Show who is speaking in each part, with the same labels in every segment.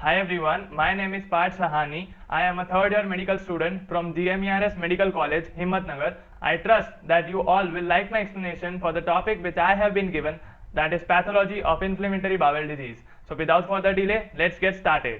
Speaker 1: Hi everyone, my name is Parth Sahani. I am a third year medical student from GMERS Medical College, Himmatnagar. I trust that you all will like my explanation for the topic which I have been given, that is pathology of inflammatory bowel disease. So without further delay, let's get started.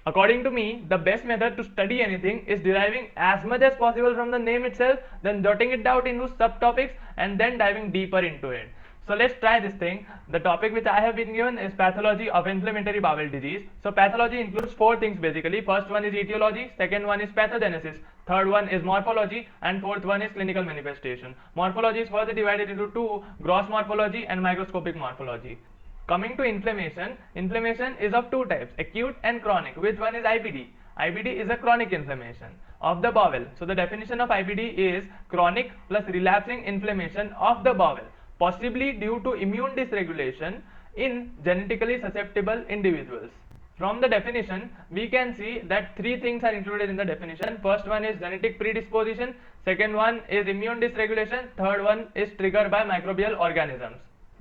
Speaker 1: According to me, the best method to study anything is deriving as much as possible from the name itself, then jotting it down into subtopics and then diving deeper into it. So let's try this thing. The topic which I have been given is pathology of inflammatory bowel disease. So pathology includes four things basically. First one is etiology, second one is pathogenesis, third one is morphology, and fourth one is clinical manifestation. Morphology is further divided into two: gross morphology and microscopic morphology. Coming to inflammation, inflammation is of two types, acute and chronic. Which one is IBD? IBD is a chronic inflammation of the bowel. So the definition of IBD is chronic plus relapsing inflammation of the bowel, possibly due to immune dysregulation in genetically susceptible individuals. From the definition, we can see that three things are included in the definition. First one is genetic predisposition, second one is immune dysregulation, third one is triggered by microbial organisms.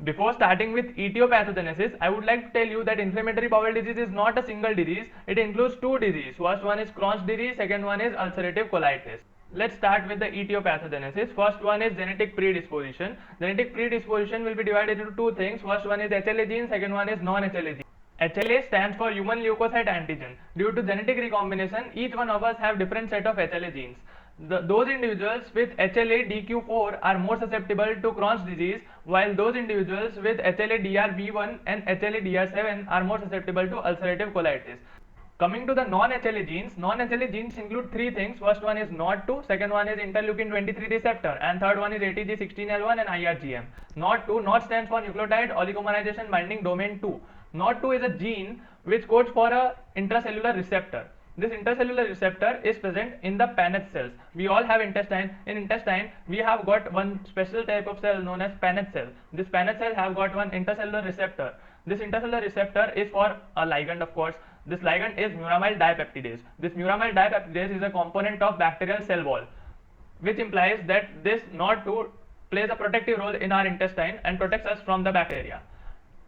Speaker 1: Before starting with etiopathogenesis, I would like to tell you that inflammatory bowel disease is not a single disease. It includes two diseases. First one is Crohn's disease, second one is ulcerative colitis. Let's start with the etiopathogenesis. First one is genetic predisposition. Genetic predisposition will be divided into two things. First one is HLA gene, second one is non-HLA gene. HLA stands for human leukocyte antigen. Due to genetic recombination, each one of us have different set of HLA genes. Those individuals with HLA-DQ4 are more susceptible to Crohn's disease, while those individuals with HLA-DR1 and HLA-DR7 are more susceptible to ulcerative colitis. Coming to the non-HLA genes include three things. First one is NOD2, second one is interleukin 23 receptor, and third one is ATG16L1 and IRGM. NOD2, NOD stands for nucleotide oligomerization binding domain 2. NOD2 is a gene which codes for a intracellular receptor. This intracellular receptor is present in the Paneth cells. We all have intestine. In intestine, we have got one special type of cell known as Paneth cell. This Paneth cell have got one intracellular receptor. This intracellular receptor is for a ligand, of course. This ligand is muramyl dipeptidase. This muramyl dipeptidase is a component of bacterial cell wall, which implies that this NOD2 plays a protective role in our intestine and protects us from the bacteria.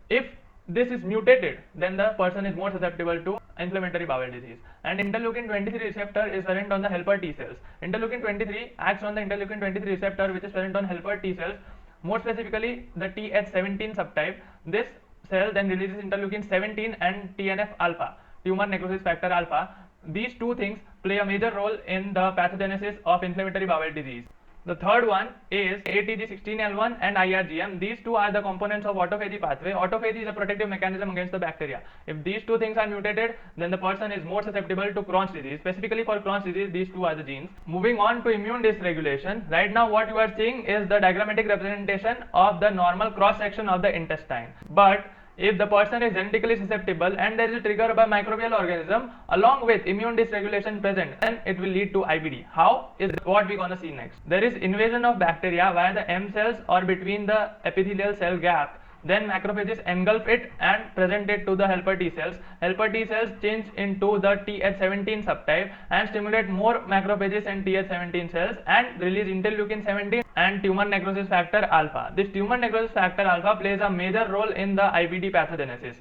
Speaker 1: If this is mutated, then the person is more susceptible to inflammatory bowel disease. And interleukin 23 receptor is present on the helper T cells. Interleukin 23 acts on the interleukin 23 receptor which is present on helper T cells, more specifically the Th17 subtype. This cell then releases interleukin 17 and TNF alpha, tumor necrosis factor alpha. These two things play a major role in the pathogenesis of inflammatory bowel disease. The third one is ATG16L1 and IRGM. These two are the components of autophagy pathway. Autophagy is a protective mechanism against the bacteria. If these two things are mutated, then the person is more susceptible to Crohn's disease. Specifically for Crohn's disease, these two are the genes. Moving on to immune dysregulation. Right now what you are seeing is the diagrammatic representation of the normal cross section of the intestine. But if the person is genetically susceptible and there is a trigger by microbial organism along with immune dysregulation present, then it will lead to IBD. How is what we're gonna see next. There is invasion of bacteria via the M cells or between the epithelial cell gap. Then macrophages engulf it and present it to the helper T cells. Helper T cells change into the Th17 subtype and stimulate more macrophages and Th17 cells and release interleukin 17 and tumor necrosis factor alpha. This tumor necrosis factor alpha plays a major role in the IBD pathogenesis.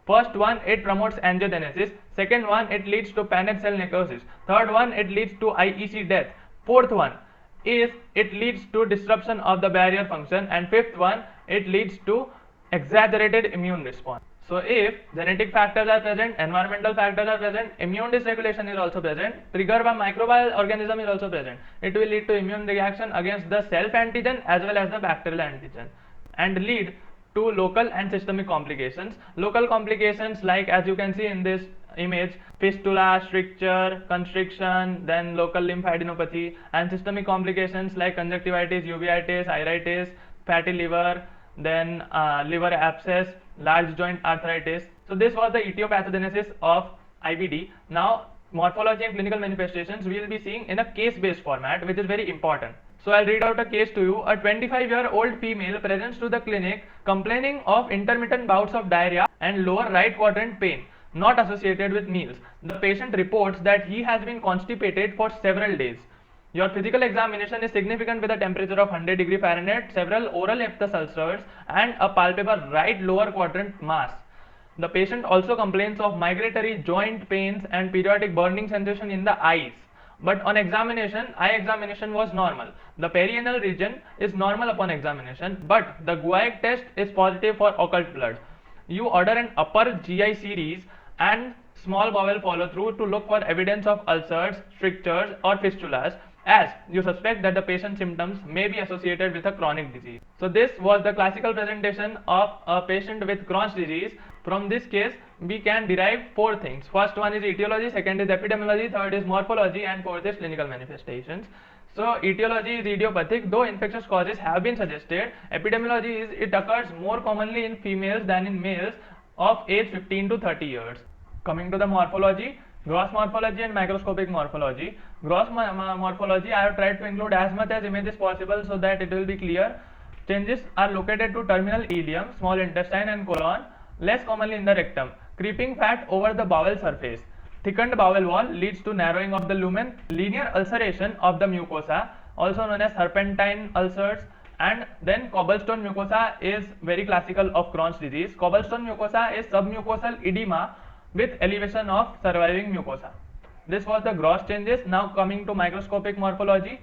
Speaker 1: First one, it promotes angiogenesis. Second one, it leads to Paneth cell necrosis. Third one, it leads to IEC death. Fourth one is it leads to disruption of the barrier function, and fifth one, it leads to exaggerated immune response. So if genetic factors are present, environmental factors are present, immune dysregulation is also present, trigger by microbial organism is also present, it will lead to immune reaction against the self antigen as well as the bacterial antigen and lead to local and systemic complications. Local complications, like as you can see in this image, fistula, stricture, constriction, then local lymphadenopathy, and systemic complications like conjunctivitis, uveitis, iritis, fatty liver, then liver abscess, large joint arthritis. So this was the etiopathogenesis of IBD. Now morphology and clinical manifestations we will be seeing in a case-based format, which is very important. So I'll read out a case to you. A 25-year-old female presents to the clinic complaining of intermittent bouts of diarrhea and lower right quadrant pain not associated with meals. The patient reports that he has been constipated for several days. Your physical examination is significant with a temperature of 100 degree Fahrenheit, several oral ephthous ulcers and a palpable right lower quadrant mass. The patient also complains of migratory joint pains and periodic burning sensation in the eyes. But on examination, eye examination was normal. The perianal region is normal upon examination, but the guaiac test is positive for occult blood. You order an upper GI series and small bowel follow through to look for evidence of ulcers, strictures or fistulas, as you suspect that the patient's symptoms may be associated with a chronic disease. So this was the classical presentation of a patient with Crohn's disease. From this case, we can derive four things. First one is etiology, second is epidemiology, third is morphology, and fourth is clinical manifestations. So etiology is idiopathic, though infectious causes have been suggested. Epidemiology is it occurs more commonly in females than in males of age 15 to 30 years. Coming to the morphology, gross morphology and microscopic morphology. Gross morphology, I have tried to include as much as images possible so that it will be clear. Changes are located to terminal ileum, small intestine and colon, less commonly in the rectum. Creeping fat over the bowel surface. Thickened bowel wall leads to narrowing of the lumen. Linear ulceration of the mucosa, also known as serpentine ulcers. And then cobblestone mucosa is very classical of Crohn's disease. Cobblestone mucosa is submucosal edema with elevation of surviving mucosa. This was the gross changes. Now coming to microscopic morphology.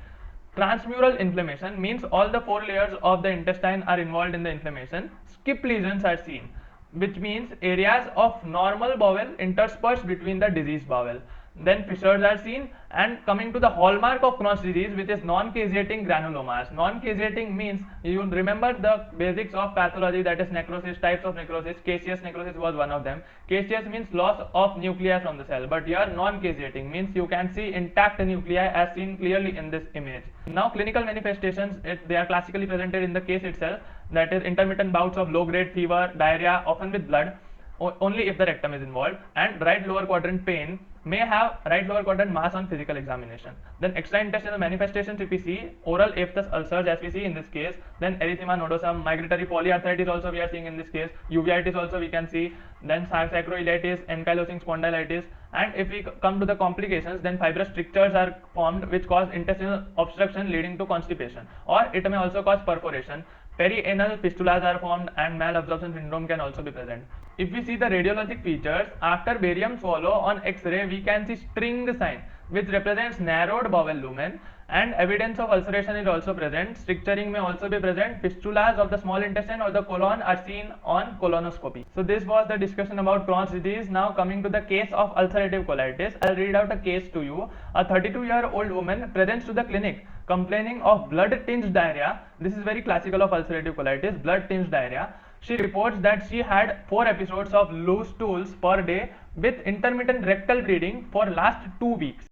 Speaker 1: Transmural inflammation means all the four layers of the intestine are involved in the inflammation. Skip lesions are seen, which means areas of normal bowel interspersed between the diseased bowel. Then fissures are seen, and coming to the hallmark of Crohn's disease, which is non-caseating granulomas. Non-caseating means, you remember the basics of pathology, that is necrosis, types of necrosis. Caseous necrosis was one of them. Caseous means loss of nuclei from the cell, but here non-caseating means you can see intact nuclei as seen clearly in this image. Now clinical manifestations, they are classically presented in the case itself, that is intermittent bouts of low-grade fever, diarrhea, often with blood, only if the rectum is involved, and right lower quadrant pain, may have right lower quadrant mass on physical examination. Then extraintestinal manifestations, if we see oral aphthous ulcers as we see in this case, then erythema nodosum, migratory polyarthritis also we are seeing in this case, uveitis also we can see, then sacroiliitis, ankylosing spondylitis. And if we come to the complications, then fibrous strictures are formed which cause intestinal obstruction leading to constipation, or it may also cause perforation. Perianal fistulas are formed and malabsorption syndrome can also be present. If we see the radiologic features, after barium swallow on X-ray, we can see string sign which represents narrowed bowel lumen, and evidence of ulceration is also present. Stricturing may also be present. Fistulas of the small intestine or the colon are seen on colonoscopy. So this was the discussion about Crohn's disease. Now coming to the case of ulcerative colitis, I'll read out a case to you. A 32-year-old woman presents to the clinic complaining of blood-tinged diarrhea. This is very classical of ulcerative colitis, blood-tinged diarrhea. She reports that she had 4 episodes of loose stools per day with intermittent rectal bleeding for last 2 weeks.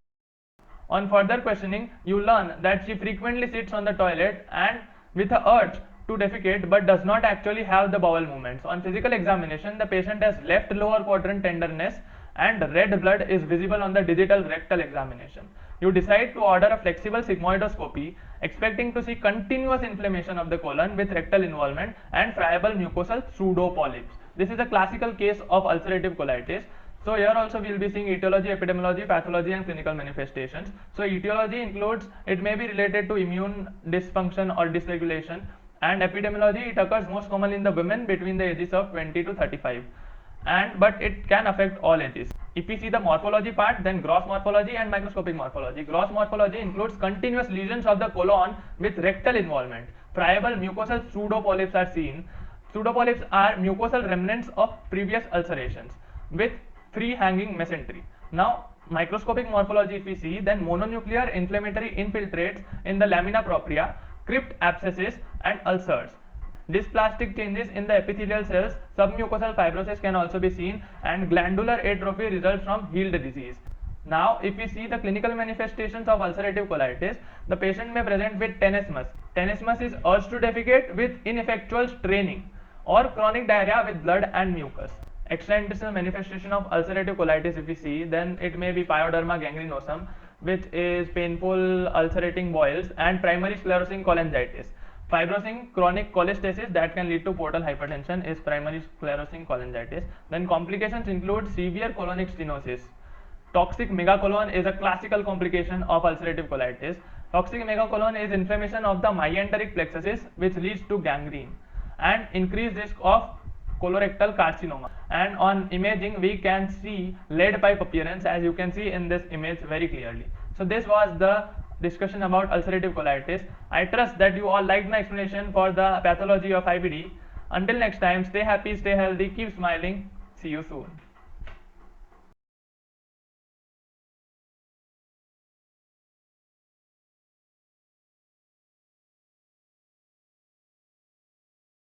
Speaker 1: On further questioning, you learn that she frequently sits on the toilet and with a urge to defecate but does not actually have the bowel movements. On physical examination, the patient has left lower quadrant tenderness and red blood is visible on the digital rectal examination. You decide to order a flexible sigmoidoscopy, expecting to see continuous inflammation of the colon with rectal involvement and friable mucosal pseudopolyps. This is a classical case of ulcerative colitis. So here also we will be seeing etiology, epidemiology, pathology and clinical manifestations. So etiology includes, it may be related to immune dysfunction or dysregulation, and epidemiology, it occurs most commonly in the women between the ages of 20 to 35. But it can affect all ages. If we see the morphology part, then gross morphology and microscopic morphology. Gross morphology includes continuous lesions of the colon with rectal involvement. Friable mucosal pseudopolyps are seen. Pseudopolyps are mucosal remnants of previous ulcerations with free hanging mesentery. Now microscopic morphology, if we see, then mononuclear inflammatory infiltrates in the lamina propria, crypt abscesses and ulcers. Dysplastic changes in the epithelial cells, submucosal fibrosis can also be seen, and glandular atrophy results from healed disease. Now, if we see the clinical manifestations of ulcerative colitis, the patient may present with tenesmus. Tenesmus is urge to defecate with ineffectual straining, or chronic diarrhea with blood and mucus. Extraintestinal manifestation of ulcerative colitis, if we see, then it may be pyoderma gangrenosum, which is painful ulcerating boils, and primary sclerosing cholangitis. Fibrosing chronic cholestasis that can lead to portal hypertension is primary sclerosing cholangitis. Then complications include severe colonic stenosis. Toxic megacolon is a classical complication of ulcerative colitis. Toxic megacolon is inflammation of the myenteric plexuses which leads to gangrene and increased risk of colorectal carcinoma. And on imaging, we can see lead pipe appearance, as you can see in this image very clearly. So this was the discussion about ulcerative colitis. I trust that you all liked my explanation for the pathology of IBD. Until next time, stay happy, stay healthy, keep smiling. See you soon.